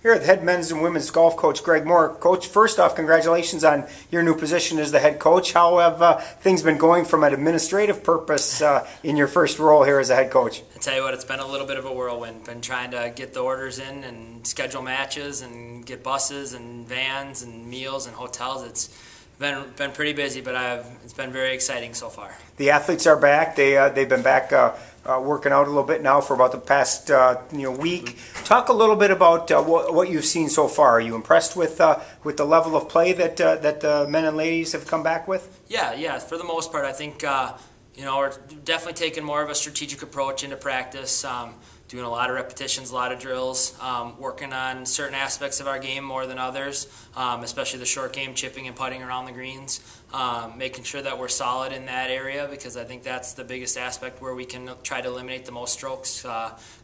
Here, the head men's and women's golf coach, Greg Moore. Coach, first off, congratulations on your new position as the head coach. How have things been going from an administrative purpose in your first role here as a head coach? I tell you what, it's been a little bit of a whirlwind. Been trying to get the orders in and schedule matches and get buses and vans and meals and hotels. It's been pretty busy, but it's been very exciting so far. The athletes are back. They've been back working out a little bit now for about the past week. Talk a little bit about what you've seen so far. Are you impressed with the level of play that the men and ladies have come back with? Yeah. For the most part, I think we're definitely taking more of a strategic approach into practice. Doing a lot of repetitions, a lot of drills, working on certain aspects of our game more than others, especially the short game, chipping and putting around the greens, making sure that we're solid in that area, because I think that's the biggest aspect where we can try to eliminate the most strokes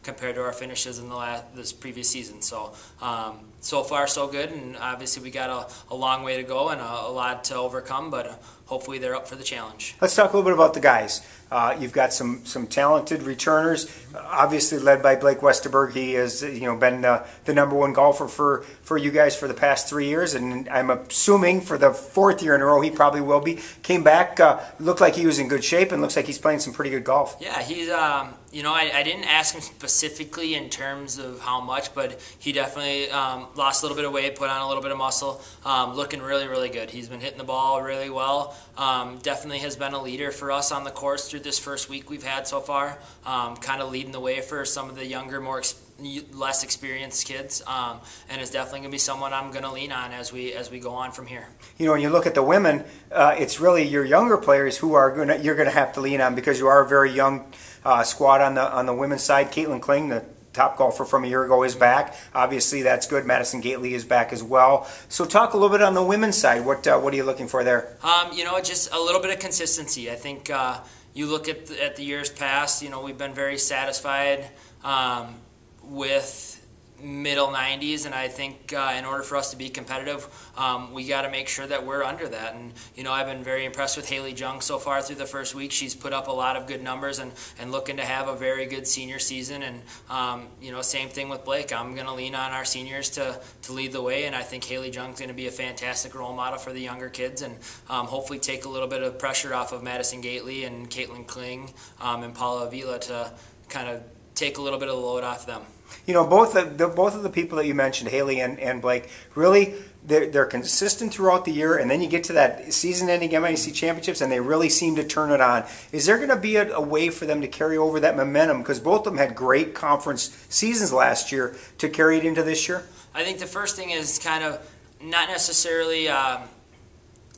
compared to our finishes in this previous season. So far so good, and obviously we got a long way to go and a lot to overcome, but hopefully they're up for the challenge. Let's talk a little bit about the guys. You've got some talented returners, obviously led by Blake Westerberg. He has been the number one golfer for you guys for the past 3 years, and I'm assuming for the fourth year in a row he probably will be. Came back, looked like he was in good shape, and looks like he's playing some pretty good golf. Yeah, he's I didn't ask him specifically in terms of how much, but he definitely lost a little bit of weight, put on a little bit of muscle, looking really, really good. He's been hitting the ball really well. Definitely has been a leader for us on the course through this first week we've had so far, kind of leading the way for some of the younger, less experienced kids, and is definitely going to be someone I'm going to lean on as we go on from here. When you look at the women, it's really your younger players who you're going to have to lean on, because you are a very young squad on the women's side. Caitlin Kling, the top golfer from a year ago, is back. Obviously, that's good. Madison Gately is back as well. So talk a little bit on the women's side. What are you looking for there? Just a little bit of consistency. I think you look at the years past, we've been very satisfied with middle 90s, and I think in order for us to be competitive, we got to make sure that we're under that. And I've been very impressed with Haley Jung so far through the first week. She's put up a lot of good numbers and looking to have a very good senior season. And same thing with Blake. I'm going to lean on our seniors to lead the way, and I think Haley Jung's going to be a fantastic role model for the younger kids, and hopefully take a little bit of pressure off of Madison Gately and Caitlin Kling and Paula Avila to kind of take a little bit of the load off them. Both of the people that you mentioned, Haley and Blake, really they're consistent throughout the year, and then you get to that season-ending MIC championships, and they really seem to turn it on. Is there going to be a way for them to carry over that momentum? Because both of them had great conference seasons last year, to carry it into this year? I think the first thing is kind of not necessarily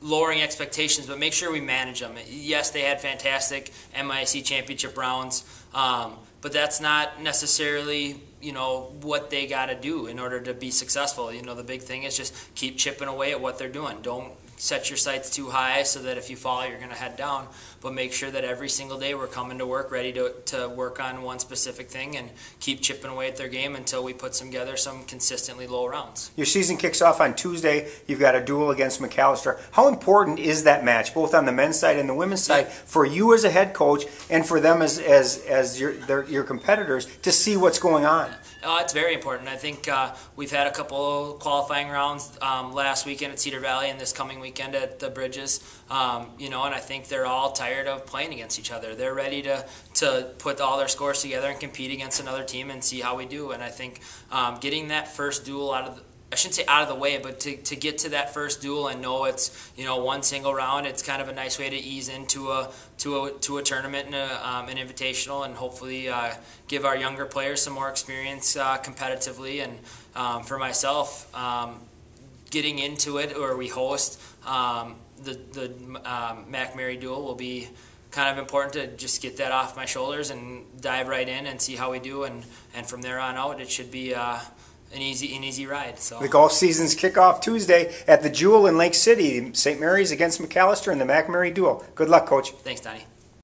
lowering expectations, but make sure we manage them. Yes, they had fantastic MIC championship rounds, but that's not necessarily what they got to do in order to be successful. The big thing is just keep chipping away at what they're doing. Don't set your sights too high so that if you fall, you're going to head down, but make sure that every single day we're coming to work ready to work on one specific thing and keep chipping away at their game until we put together some consistently low rounds. Your season kicks off on Tuesday. You've got a duel against Macalester. How important is that match, both on the men's side and the women's side, for you as a head coach and for them as your competitors to see what's going on? It's very important. I think we've had a couple qualifying rounds last weekend at Cedar Valley and this coming weekend at the Bridges, and I think they're all tired of playing against each other. They're ready to put all their scores together and compete against another team and see how we do. And I think getting that first duel I shouldn't say out of the way, but to get to that first duel and know it's one single round, it's kind of a nice way to ease into a tournament and an invitational, and hopefully give our younger players some more experience competitively. And for myself, getting into it, or we host the Mac Mary duel, will be kind of important to just get that off my shoulders and dive right in and see how we do, and from there on out, it should be an easy ride. So the golf seasons kick off Tuesday at the Jewel in Lake City. St. Mary's against Macalester in the Mac Mary duel. Good luck, Coach. Thanks, Donnie.